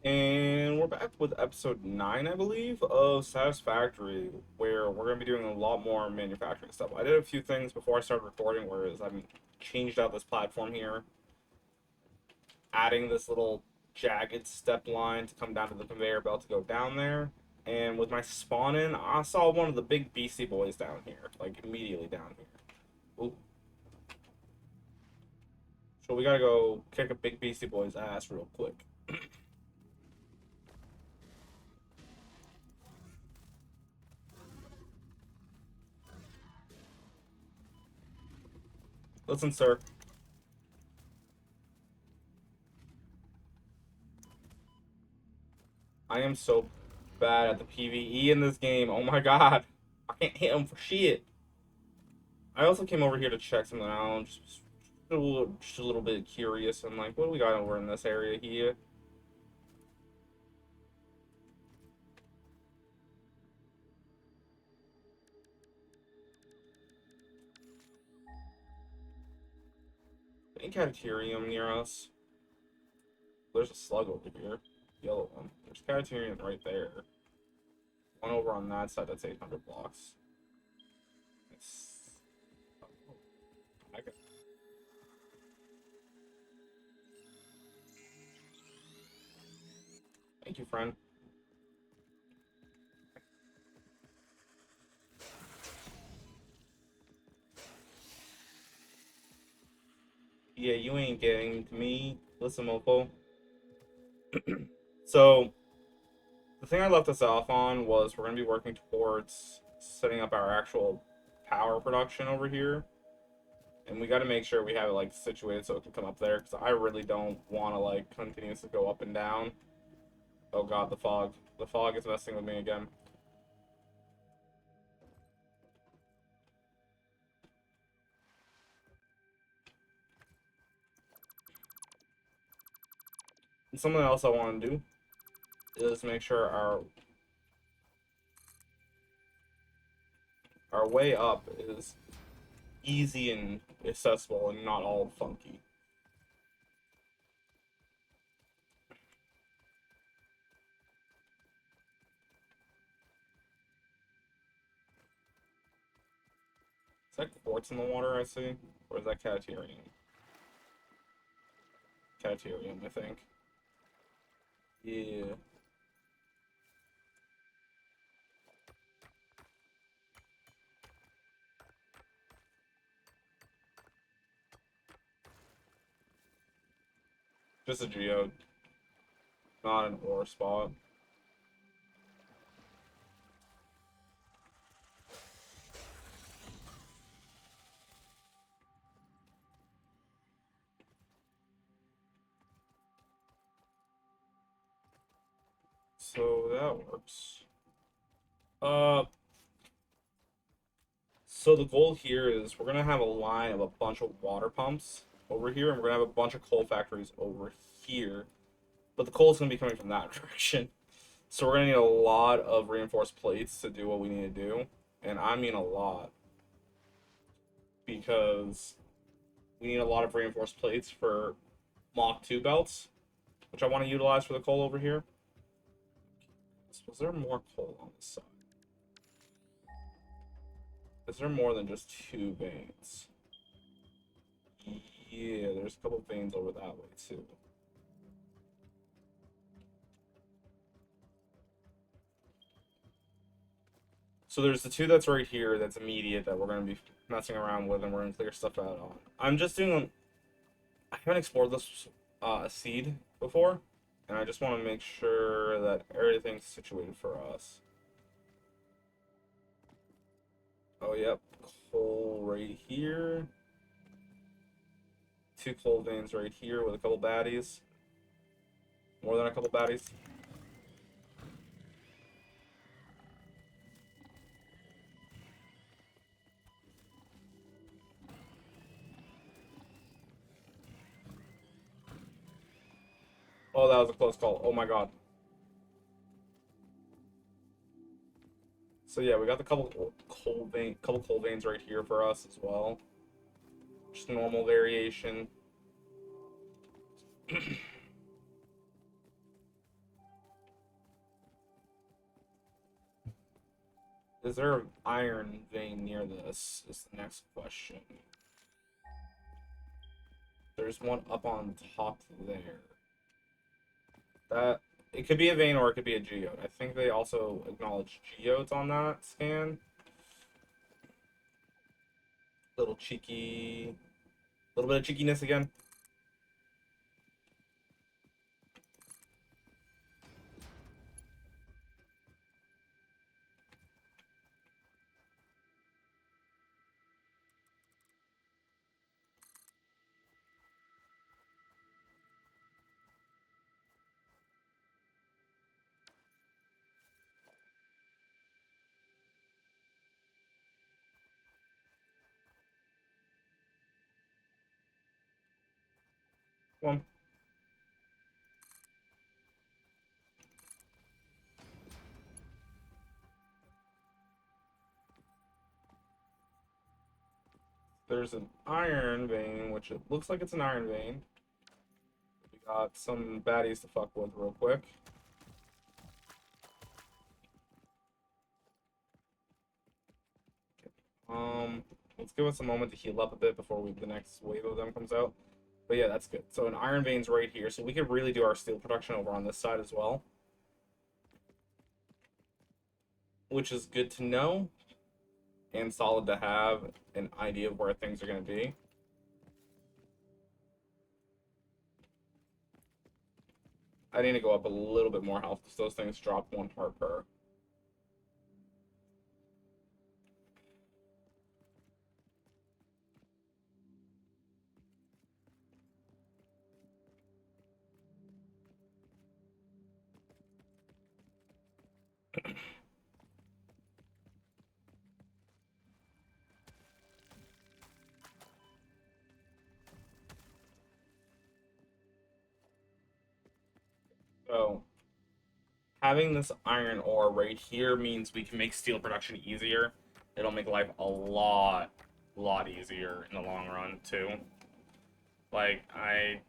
And we're back with episode 9, I believe, of Satisfactory, where we're going to be doing a lot more manufacturing stuff. I did a few things before I started recording, whereas I've changed out this platform here, adding this little jagged step line to come down to the conveyor belt to go down there. And with my spawn in, I saw one of the big beastie boys down here, like immediately down here. Ooh. So we gotta go kick a big beastie boy's ass real quick. Listen, sir. I am so bad at the PvE in this game. Oh my god. I can't hit him for shit. I also came over here to check something out. Just a little bit curious. And like, what do we got over in this area here? Any Cataturium near us? There's a slug over here. Yellow one. There's Cataturium right there. One over on that side, that's 800 blocks. It's... I got... Thank you, friend. Yeah, you ain't getting to me. Listen, mofo. So, the thing I left us off on was we're going to be working towards setting up our actual power production over here. And we got to make sure we have it like situated so it can come up there, because I really don't want to like continuously go up and down. Oh god, the fog. The fog is messing with me again. And something else I want to do is make sure our way up is easy and accessible and not all funky. Is that quartz in the water I see? Or is that Cataturium? Cataturium, I think. Yeah. Just a geode, not an ore spot. So that works. Uh, so the goal here is we're gonna have a line of a bunch of water pumps over here, and we're gonna have a bunch of coal factories over here. But the coal is gonna be coming from that direction. So we're gonna need a lot of reinforced plates to do what we need to do, and I mean a lot, because we need a lot of reinforced plates for Mach 2 belts, which I want to utilize for the coal over here. Was there more coal on this side? Is there more than just two veins? Yeah, there's a couple veins over that way too. So there's the two that's right here that's immediate that we're going to be messing around with and we're going to clear stuff out on. I'm just doing... I haven't explored this seed before, and I just want to make sure that everything's situated for us. Oh, yep. Coal right here. Two coal veins right here with a couple baddies. More than a couple baddies. Oh, that was a close call. Oh my god. So yeah, we got the couple coal veins right here for us as well. Just normal variation. Is there an iron vein near this? Is the next question. There's one up on top there. That it could be a vein or it could be a geode. I think they also acknowledge geodes on that scan. Little cheeky, little bit of cheekiness again. Come on. There's an iron vein, which it looks like it's an iron vein. We got some baddies to fuck with real quick. Let's give us a moment to heal up a bit before the next wave of them comes out. But yeah, that's good. So an iron vein's right here, so we could really do our steel production over on this side as well. Which is good to know and solid to have an idea of where things are going to be. I need to go up a little bit more health because those things drop 1 heart per. So having this iron ore right here means we can make steel production easier. It'll make life a lot easier in the long run too. Like I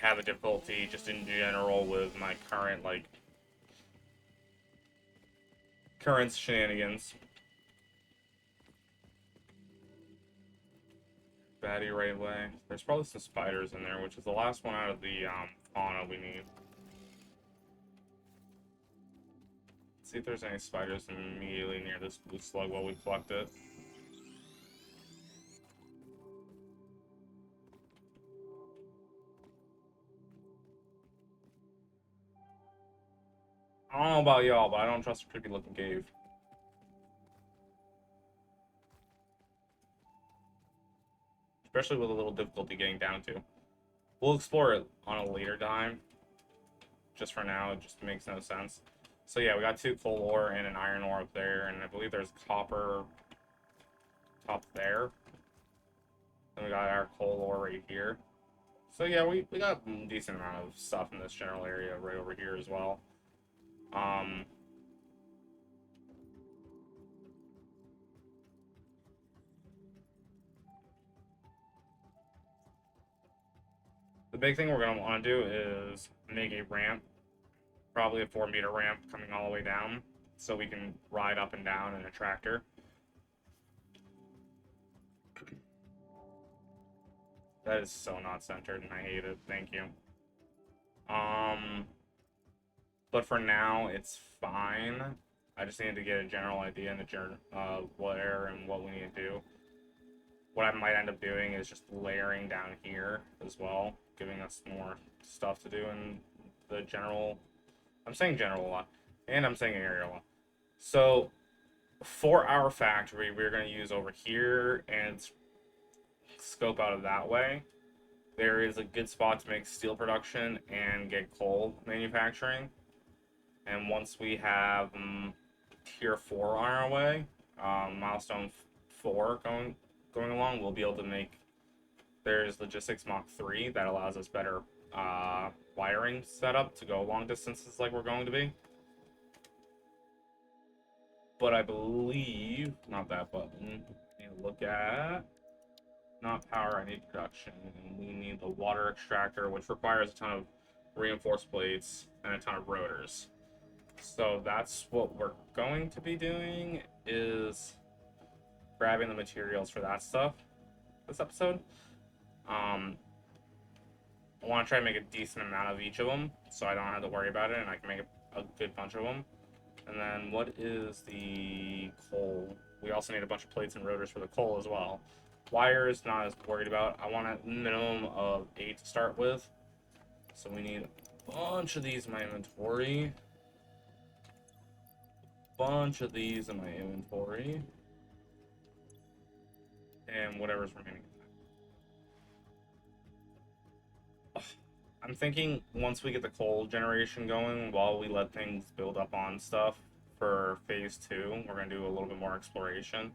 have a difficulty just in general with my current shenanigans. Baddie right away. There's probably some spiders in there, which is the last one out of the fauna we need. Let's see if there's any spiders immediately near this blue slug while we collect it. I don't know about y'all, but I don't trust a creepy looking cave. Especially with a little difficulty getting down to. We'll explore it on a later time. Just for now, it just makes no sense. So yeah, we got 2 coal ore and an iron ore up there, and I believe there's copper top there. Then we got our coal ore right here. So yeah, we got a decent amount of stuff in this general area right over here as well. The big thing we're going to want to do is make a ramp, probably a 4-meter ramp coming all the way down, so we can ride up and down in a tractor. That is so not centered, and I hate it. Thank you. But for now, it's fine. I just need to get a general idea of where and what we need to do. What I might end up doing is just layering down here as well, giving us more stuff to do in the general. I'm saying general a lot, and I'm saying area a lot. So, for our factory, we're going to use over here and scope out of that way. There is a good spot to make steel production and get coal manufacturing. And once we have tier 4 on our way, milestone 4 going along, we'll be able to make. There's logistics Mach 3 that allows us better wiring setup to go long distances like we're going to be. But I believe not that button. I need to look at not power. I need production, and we need the water extractor, which requires a ton of reinforced plates and a ton of rotors. So that's what we're going to be doing is grabbing the materials for that stuff this episode. Um, I want to try and make a decent amount of each of them so I don't have to worry about it and I can make a good bunch of them. And then what is the coal? We also need a bunch of plates and rotors for the coal as well. Wires, not as worried about. I want a minimum of 8 to start with. So we need a bunch of these in my inventory. Bunch of these in my inventory. And whatever's remaining. I'm thinking once we get the coal generation going, while we let things build up on stuff for phase 2, we're going to do a little bit more exploration.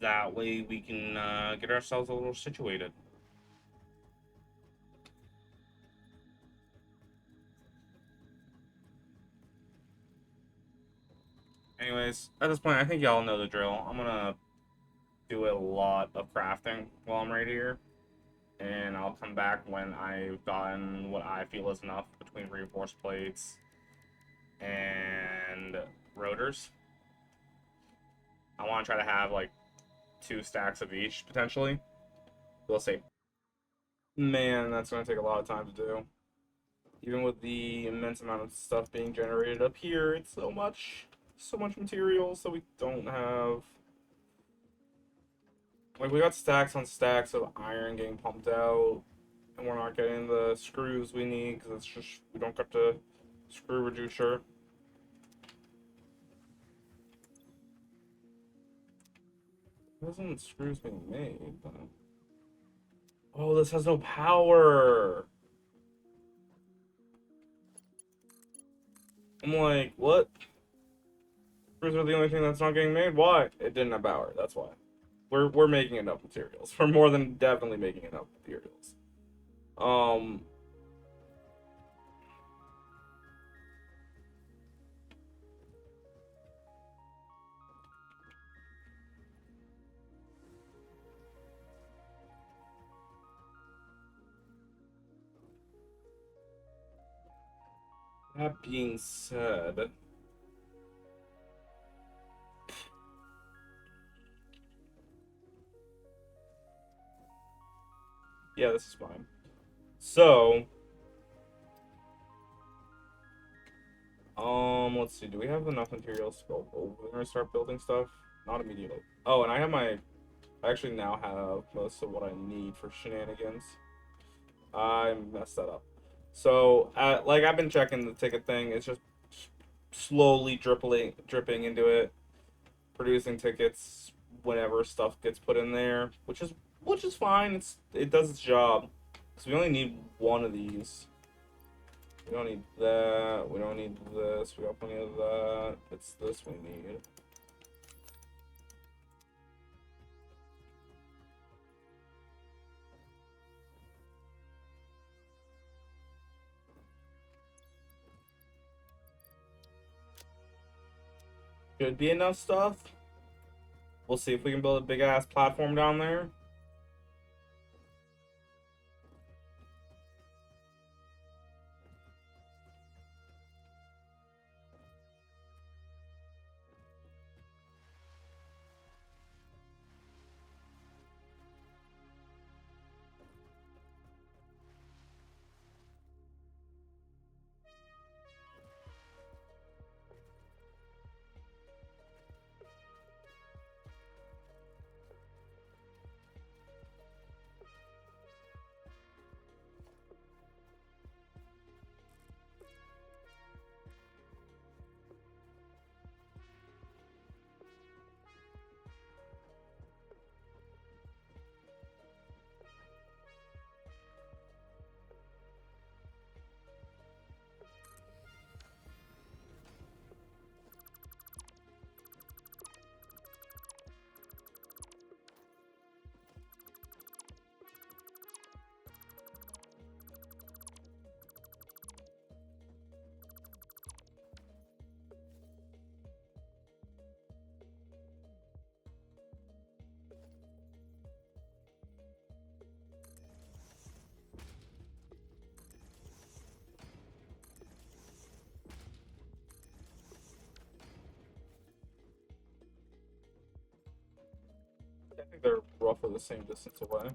That way we can get ourselves a little situated. Anyways, at this point, I think y'all know the drill. I'm going to do a lot of crafting while I'm right here. And I'll come back when I've gotten what I feel is enough between reinforced plates and rotors. I want to try to have like 2 stacks of each potentially. We'll see. Man, that's going to take a lot of time to do. Even with the immense amount of stuff being generated up here, it's so much material, so we don't have... Like, we got stacks on stacks of iron getting pumped out, and we're not getting the screws we need, because it's just, we don't get the screw reducer. There isn't screws being made, but... Oh, this has no power! I'm like, what? Screws are the only thing that's not getting made? Why? It didn't have power, that's why. We're making enough materials. We're more than definitely making enough materials. That being said, yeah, this is fine. So, let's see. Do we have enough materials to go over and start building stuff? Not immediately. Oh, and I actually now have most of what I need for shenanigans. I messed that up. So, like I've been checking the ticket thing. It's just slowly dripping into it, producing tickets whenever stuff gets put in there, which is fine. It does its job. So we only need one of these. We don't need that. We don't need this. We got plenty of that. It's this we need. Should be enough stuff. We'll see if we can build a big ass platform down there. think they're roughly the same distance away.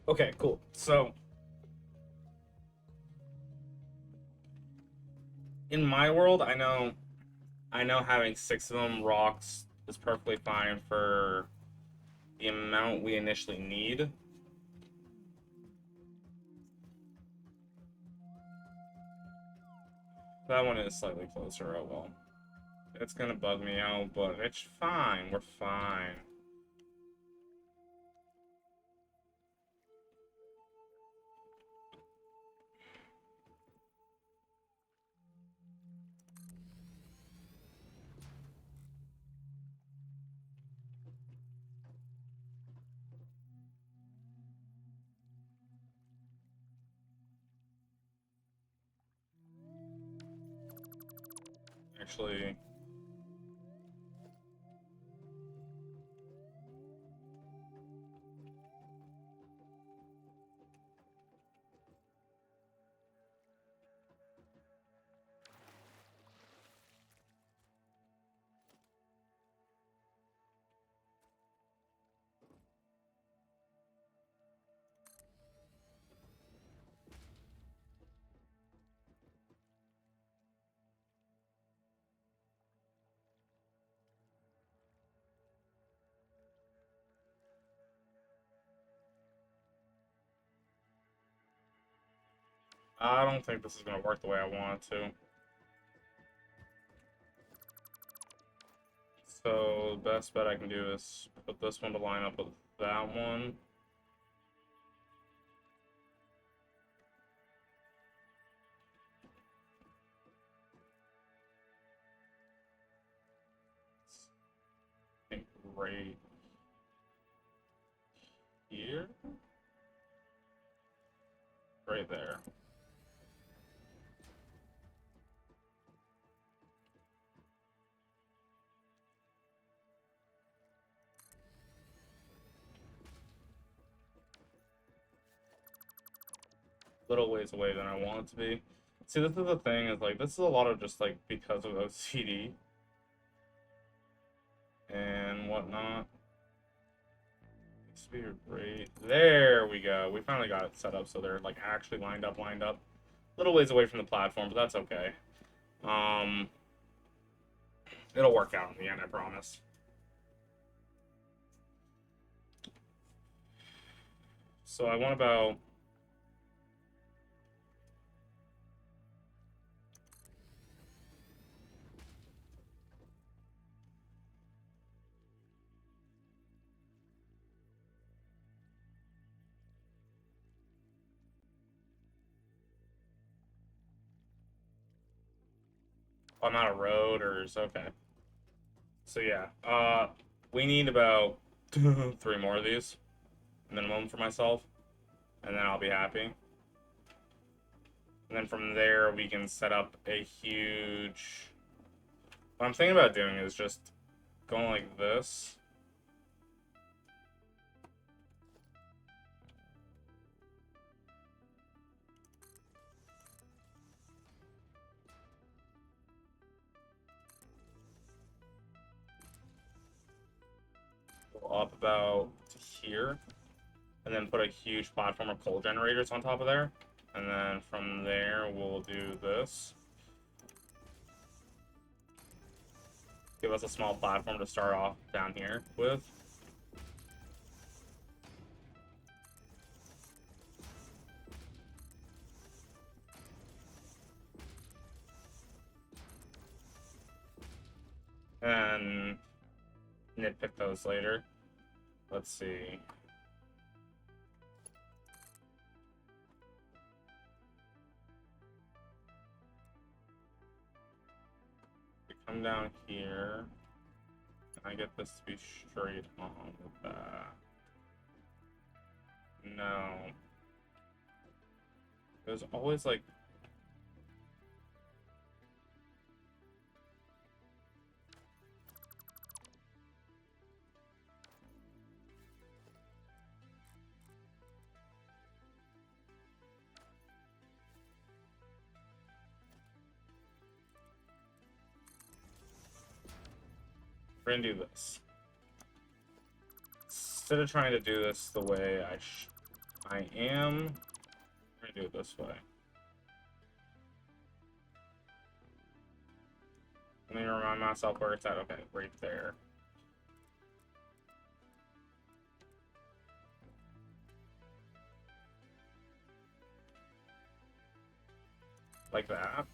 Okay, cool. So, in my world, I know having 6 of them rocks is perfectly fine for the amount we initially need. That one is slightly closer, oh well. It's gonna bug me out, but it's fine. We're fine. Actually, I don't think this is gonna work the way I want it to. So, the best bet I can do is put this one to line up with that one. I think right here? Right there. Little ways away than I want it to be. See, this is the thing, is like, this is a lot of just like because of OCD and whatnot. Speed rate. There we go. We finally got it set up so they're like actually lined up, lined up. Little ways away from the platform, but that's okay. Um, it'll work out in the end, I promise. So I want about I'm out of road or is okay. So yeah, we need about 3 more of these minimum for myself, and then I'll be happy. And then from there we can set up a huge. What I'm thinking about doing is just going like this. up about to here, and then put a huge platform of coal generators on top of there. And then from there, we'll do this. Give us a small platform to start off down here with. And nitpick those later. Let's see. We come down here. And I get this to be straight on with that. No. There's always like... We're gonna do this. Instead of trying to do this the way I am, we're gonna do it this way. Let me remind myself where it's at. Okay, right there. Like that.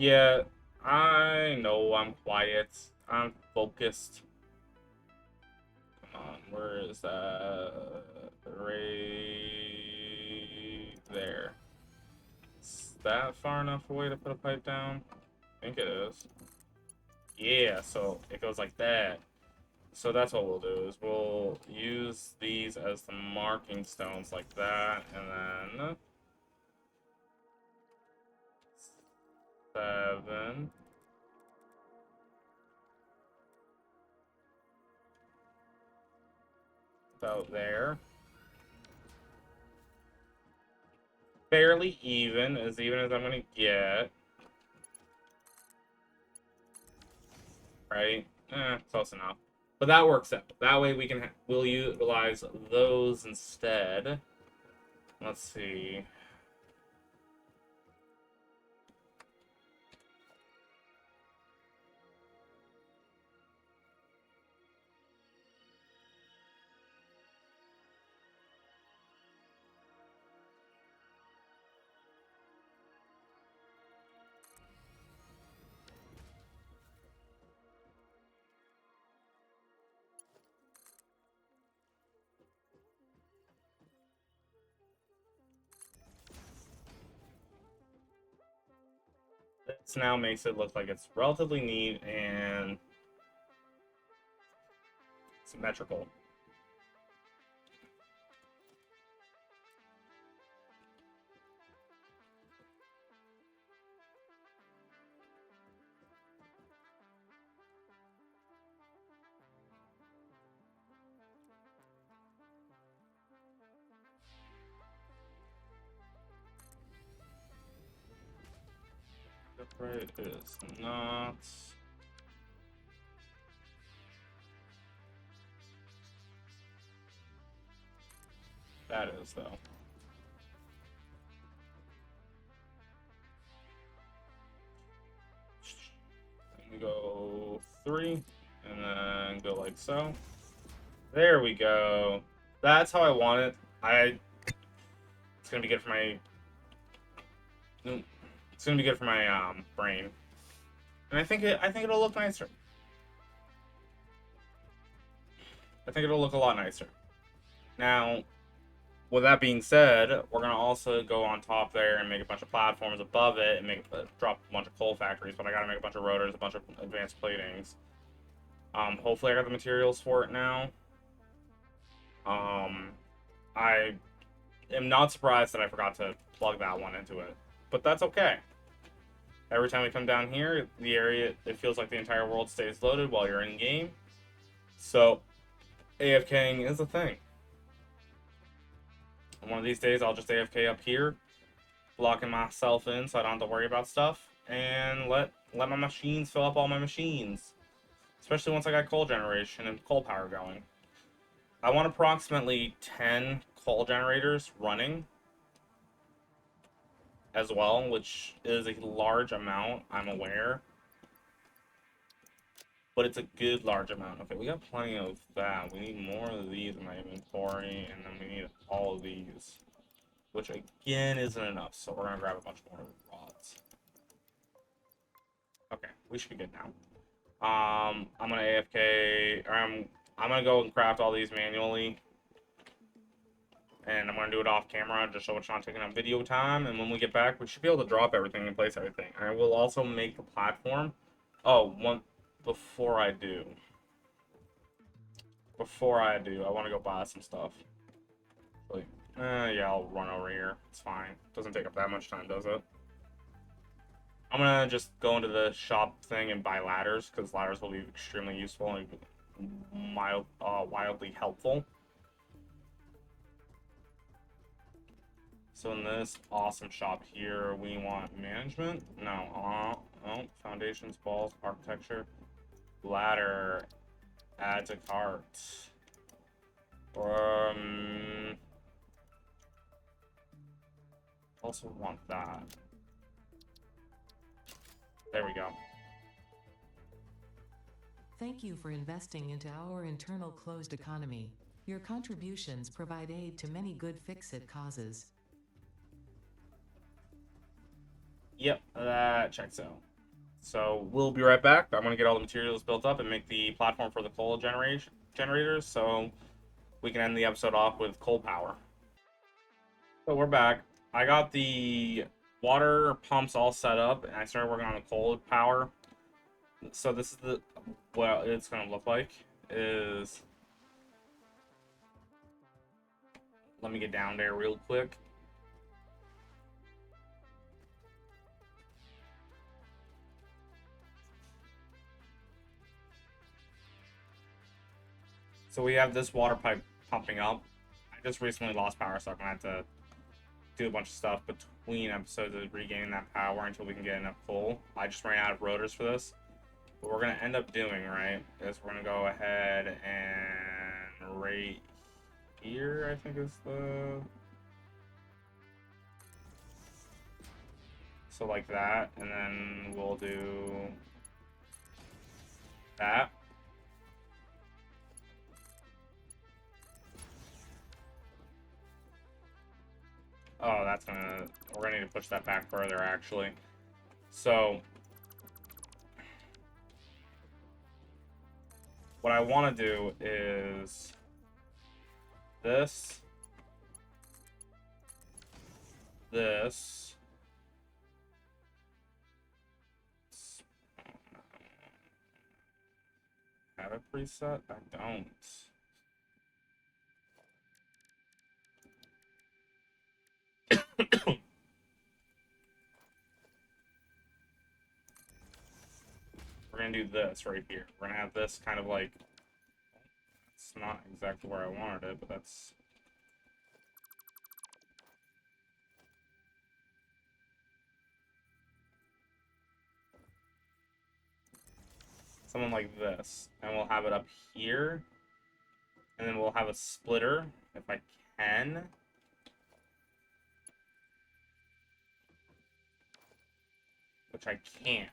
Yeah, I know I'm quiet. I'm focused. Come on, where is that? Right there. Is that far enough away to put a pipe down? I think it is. Yeah, so it goes like that. So that's what we'll do, is we'll use these as the marking stones like that, and then... 7. About there. Fairly even as I'm gonna get. Right? Close enough. But that works out. That way we'll utilize those instead. Let's see. This now makes it look like it's relatively neat and symmetrical. Right, it is not. That is, though. And we go 3, and then go like so. There we go. That's how I want it. It's gonna be good for my... It's gonna be good for my brain. And I think it'll look nicer. I think it'll look a lot nicer. Now, with that being said, we're gonna also go on top there and make a bunch of platforms above it and drop a bunch of coal factories. But I gotta make a bunch of rotors, a bunch of advanced platings. Hopefully I got the materials for it now. I am not surprised that I forgot to plug that one into it, but that's okay. Every time we come down here, the area, it feels like the entire world stays loaded while you're in game. So, AFKing is a thing. And one of these days, I'll just AFK up here, blocking myself in so I don't have to worry about stuff, and let my machines fill up all my machines. Especially once I got coal generation and coal power going. I want approximately 10 coal generators running as well, which is a large amount, I'm aware. But it's a good large amount. Okay, we got plenty of that. We need more of these in my inventory, and then we need all of these. Which, again, isn't enough, so we're going to grab a bunch more rods. Okay, we should be good now. I'm going to AFK, or I'm going to go and craft all these manually. And I'm going to do it off camera, just so it's not taking up video time. And when we get back, we should be able to drop everything and place everything. I will also make the platform. Oh, before I do, I want to go buy some stuff. Like, yeah, I'll run over here. It's fine. Doesn't take up that much time, does it? I'm gonna just go into the shop thing and buy ladders, because ladders will be extremely useful and wildly helpful. So in this awesome shop here, we want management. No, foundations, balls, architecture, ladder, add to cart. Also want that. There we go. Thank you for investing into our internal closed economy. Your contributions provide aid to many good fix-it causes. Yep, that checks out. So we'll be right back. I'm going to get all the materials built up and make the platform for the coal generators, so we can end the episode off with coal power. So we're back. I got the water pumps all set up, and I started working on the coal power. So this is what it's going to look like. Let me get down there real quick. So we have this water pipe pumping up. I just recently lost power, so I'm going to have to do a bunch of stuff between episodes of regaining that power until we can get enough coal. I just ran out of rotors for this. What we're going to end up doing, right, is we're going to go ahead and right here, I think is the... So like that, and then we'll do that. Oh, we're gonna need to push that back further, actually. So, what I want to do is this, have a preset? I don't. We're gonna do this right here. We're gonna have this kind of like, it's not exactly where I wanted it, but that's... Something like this. And we'll have it up here. And then we'll have a splitter, if I can. Which I can't.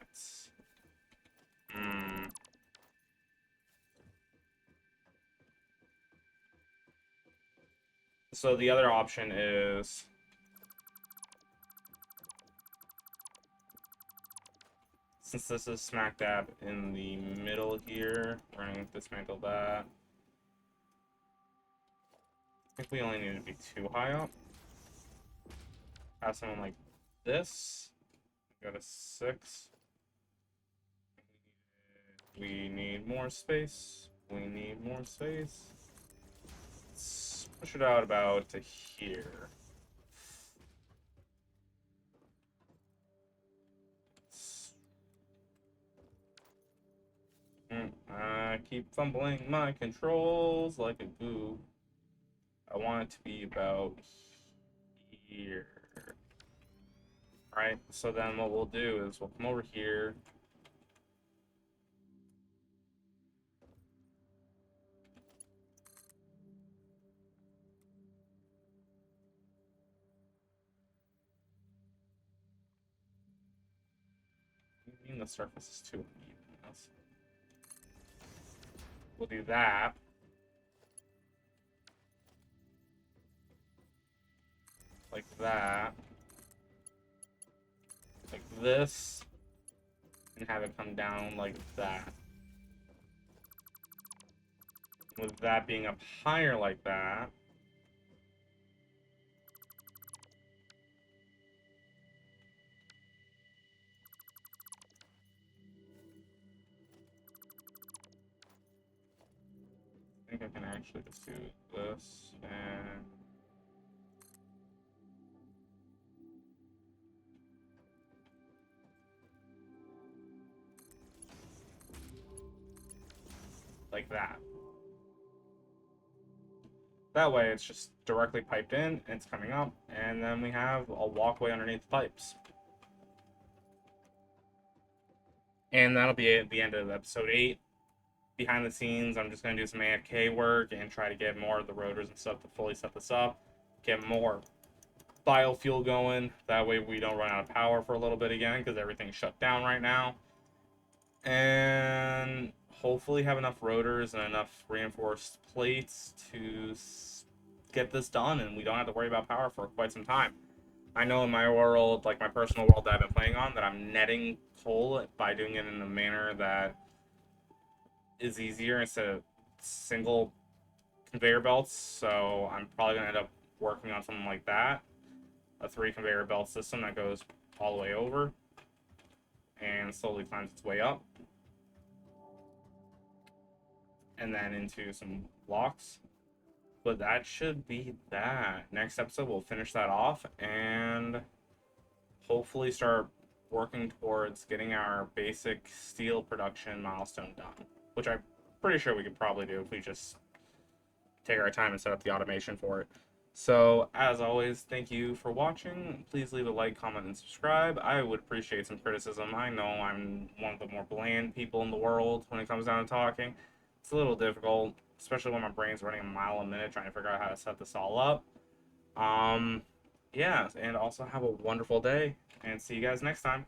So the other option is... Since this is smack dab in the middle here, we're going to dismantle that. I think we only need to be 2 high up. Have something like this. Got a 6. We need more space. We need more space. Let's push it out about to here. keep fumbling my controls like a goof. I want it to be about here. Right, so then what we'll do is we'll come over here. I mean, the surface is too uneven. We'll do that. Like that. Like this. And have it come down like that. With that being up higher like that. I think I can actually just do this and like that. That way it's just directly piped in and it's coming up, and then we have a walkway underneath the pipes. And that'll be the end of episode 8. Behind the scenes, I'm just going to do some AFK work and try to get more of the rotors and stuff to fully set this up. Get more biofuel going. That way we don't run out of power for a little bit again, because everything's shut down right now. And hopefully have enough rotors and enough reinforced plates to get this done, and we don't have to worry about power for quite some time. I know in my world, like my personal world that I've been playing on, that I'm netting coal by doing it in a manner that is easier instead of single conveyor belts. So I'm probably gonna end up working on something like that, a 3 conveyor belt system that goes all the way over and slowly climbs its way up and then into some blocks. But that should be that. Next episode we'll finish that off and hopefully start working towards getting our basic steel production milestone done, which I'm pretty sure we could probably do if we just take our time and set up the automation for it. So, as always, thank you for watching. Please leave a like, comment, and subscribe. I would appreciate some criticism. I know I'm one of the more bland people in the world when it comes down to talking. It's a little difficult, especially when my brain's running a mile a minute trying to figure out how to set this all up. Yeah, and also have a wonderful day, and see you guys next time.